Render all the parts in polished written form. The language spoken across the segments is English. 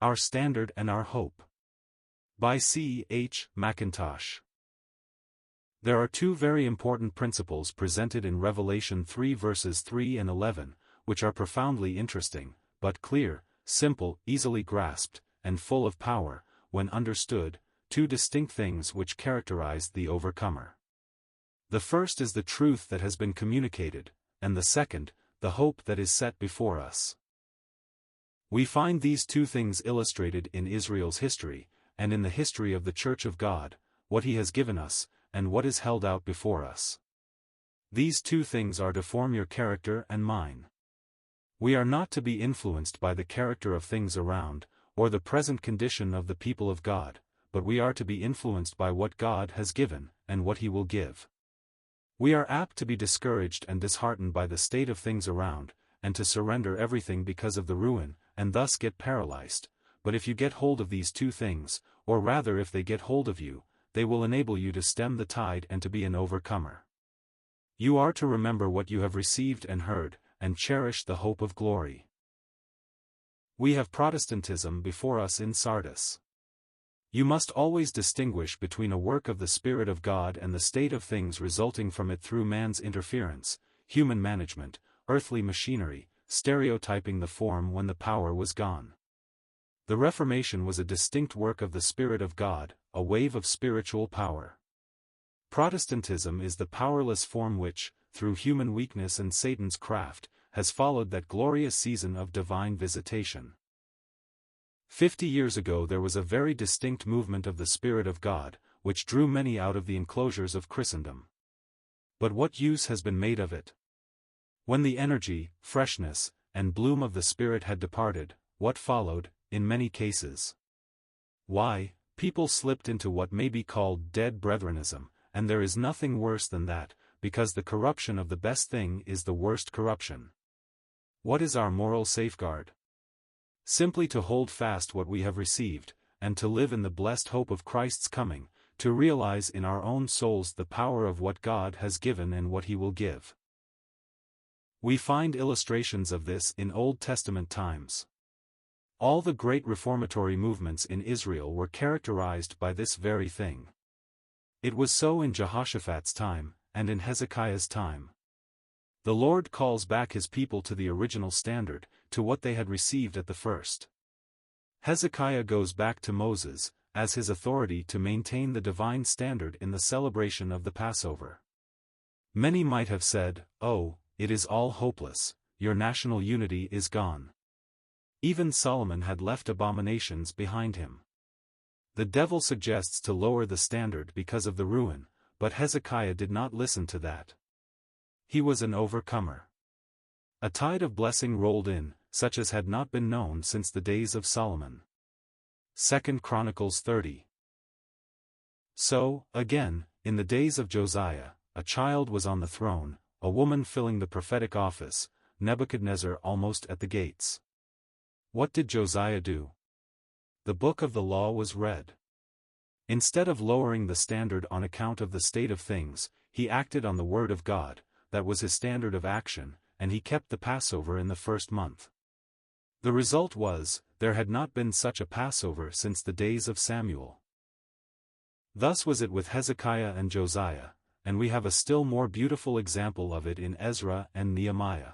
Our Standard and Our Hope. By C.H. Mackintosh. There are two very important principles presented in Revelation 3 verses 3 and 11, which are profoundly interesting, but clear, simple, easily grasped, and full of power, when understood, two distinct things which characterize the overcomer. The first is the truth that has been communicated, and the second, the hope that is set before us. We find these two things illustrated in Israel's history, and in the history of the Church of God, what He has given us, and what is held out before us. These two things are to form your character and mine. We are not to be influenced by the character of things around, or the present condition of the people of God, but we are to be influenced by what God has given, and what He will give. We are apt to be discouraged and disheartened by the state of things around, and to surrender everything because of the ruin, and thus get paralyzed. But if you get hold of these two things, or rather if they get hold of you, they will enable you to stem the tide and to be an overcomer. You are to remember what you have received and heard, and cherish the hope of glory. We have Protestantism before us in Sardis. You must always distinguish between a work of the Spirit of God and the state of things resulting from it through man's interference, human management, earthly machinery, stereotyping the form when the power was gone. The Reformation was a distinct work of the Spirit of God, a wave of spiritual power. Protestantism is the powerless form which, through human weakness and Satan's craft, has followed that glorious season of divine visitation. 50 years ago there was a very distinct movement of the Spirit of God, which drew many out of the enclosures of Christendom. But what use has been made of it? When the energy, freshness, and bloom of the Spirit had departed, what followed, in many cases? Why, people slipped into what may be called dead brethrenism, and there is nothing worse than that, because the corruption of the best thing is the worst corruption. What is our moral safeguard? Simply to hold fast what we have received, and to live in the blessed hope of Christ's coming, to realize in our own souls the power of what God has given and what He will give. We find illustrations of this in Old Testament times. All the great reformatory movements in Israel were characterized by this very thing. It was so in Jehoshaphat's time, and in Hezekiah's time. The Lord calls back His people to the original standard, to what they had received at the first. Hezekiah goes back to Moses, as his authority to maintain the divine standard in the celebration of the Passover. Many might have said, "Oh, it is all hopeless, your national unity is gone." Even Solomon had left abominations behind him. The devil suggests to lower the standard because of the ruin, but Hezekiah did not listen to that. He was an overcomer. A tide of blessing rolled in, such as had not been known since the days of Solomon. 2 Chronicles 30. So, again, in the days of Josiah, a child was on the throne, a woman filling the prophetic office, Nebuchadnezzar almost at the gates. What did Josiah do? The book of the law was read. Instead of lowering the standard on account of the state of things, he acted on the word of God, that was his standard of action, and he kept the Passover in the first month. The result was, there had not been such a Passover since the days of Samuel. Thus was it with Hezekiah and Josiah, and we have a still more beautiful example of it in Ezra and Nehemiah.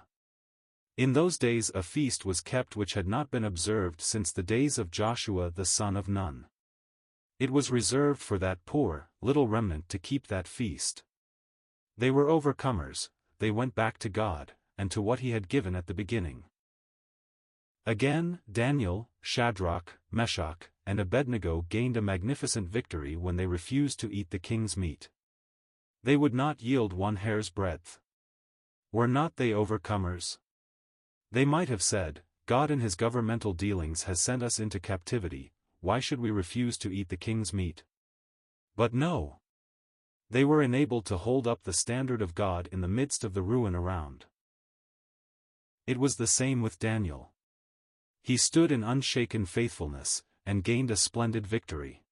In those days a feast was kept which had not been observed since the days of Joshua the son of Nun. It was reserved for that poor, little remnant to keep that feast. They were overcomers, they went back to God, and to what He had given at the beginning. Again, Daniel, Shadrach, Meshach, and Abednego gained a magnificent victory when they refused to eat the king's meat. They would not yield one hair's breadth. Were not they overcomers? They might have said, "God in His governmental dealings has sent us into captivity, why should we refuse to eat the king's meat?" But no. They were enabled to hold up the standard of God in the midst of the ruin around. It was the same with Daniel. He stood in unshaken faithfulness, and gained a splendid victory.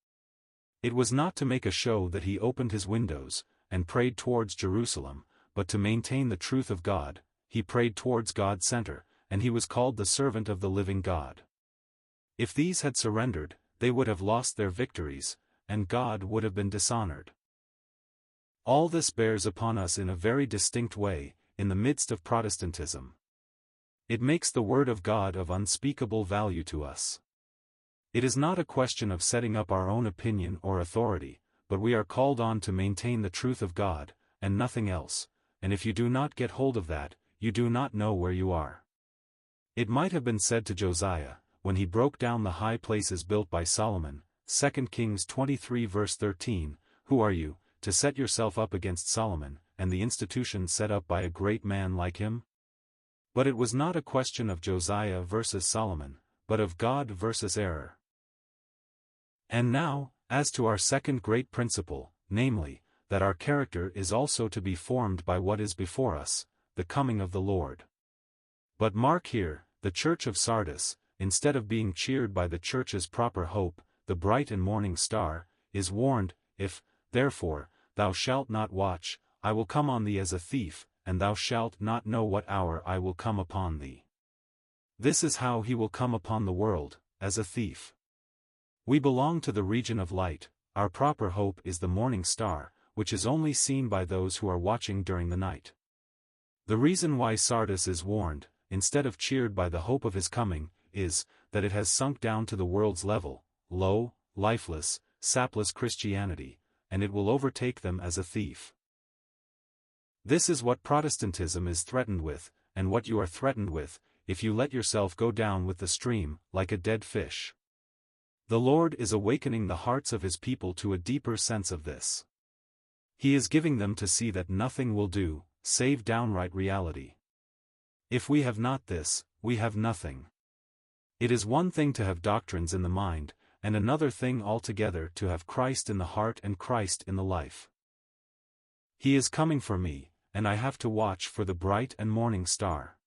It was not to make a show that he opened his windows, and prayed towards Jerusalem, but to maintain the truth of God. He prayed towards God's center, and he was called the servant of the living God. If these had surrendered, they would have lost their victories, and God would have been dishonored. All this bears upon us in a very distinct way, in the midst of Protestantism. It makes the Word of God of unspeakable value to us. It is not a question of setting up our own opinion or authority, but we are called on to maintain the truth of God, and nothing else, and if you do not get hold of that, you do not know where you are. It might have been said to Josiah, when he broke down the high places built by Solomon, 2 Kings 23 verse 13, "Who are you, to set yourself up against Solomon, and the institution set up by a great man like him?" But it was not a question of Josiah versus Solomon, but of God versus error. And now, as to our second great principle, namely, that our character is also to be formed by what is before us, the coming of the Lord. But mark here, the church of Sardis, instead of being cheered by the church's proper hope, the bright and morning star, is warned, "If, therefore, thou shalt not watch, I will come on thee as a thief, and thou shalt not know what hour I will come upon thee." This is how he will come upon the world, as a thief. We belong to the region of light, our proper hope is the morning star, which is only seen by those who are watching during the night. The reason why Sardis is warned, instead of cheered by the hope of his coming, is, that it has sunk down to the world's level, low, lifeless, sapless Christianity, and it will overtake them as a thief. This is what Protestantism is threatened with, and what you are threatened with, if you let yourself go down with the stream, like a dead fish. The Lord is awakening the hearts of his people to a deeper sense of this. He is giving them to see that nothing will do, save downright reality. If we have not this, we have nothing. It is one thing to have doctrines in the mind, and another thing altogether to have Christ in the heart and Christ in the life. He is coming for me, and I have to watch for the bright and morning star.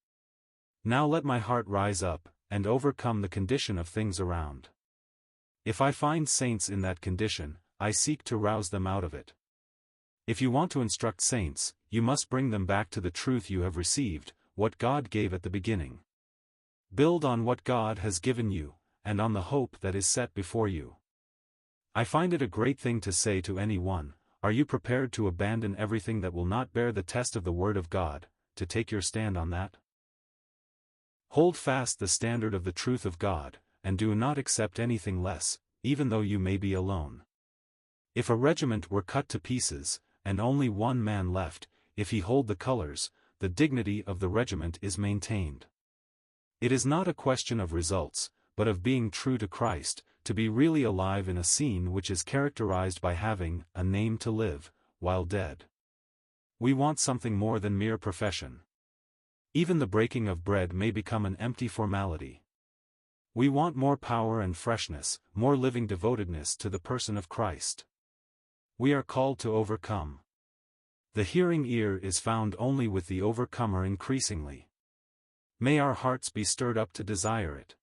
Now let my heart rise up, and overcome the condition of things around. If I find saints in that condition, I seek to rouse them out of it. If you want to instruct saints, you must bring them back to the truth you have received, what God gave at the beginning. Build on what God has given you, and on the hope that is set before you. I find it a great thing to say to anyone, "Are you prepared to abandon everything that will not bear the test of the Word of God, to take your stand on that?" Hold fast the standard of the truth of God, and do not accept anything less, even though you may be alone. If a regiment were cut to pieces, and only one man left, if he hold the colors, the dignity of the regiment is maintained. It is not a question of results, but of being true to Christ, to be really alive in a scene which is characterized by having a name to live, while dead. We want something more than mere profession. Even the breaking of bread may become an empty formality. We want more power and freshness, more living devotedness to the person of Christ. We are called to overcome. The hearing ear is found only with the overcomer increasingly. May our hearts be stirred up to desire it.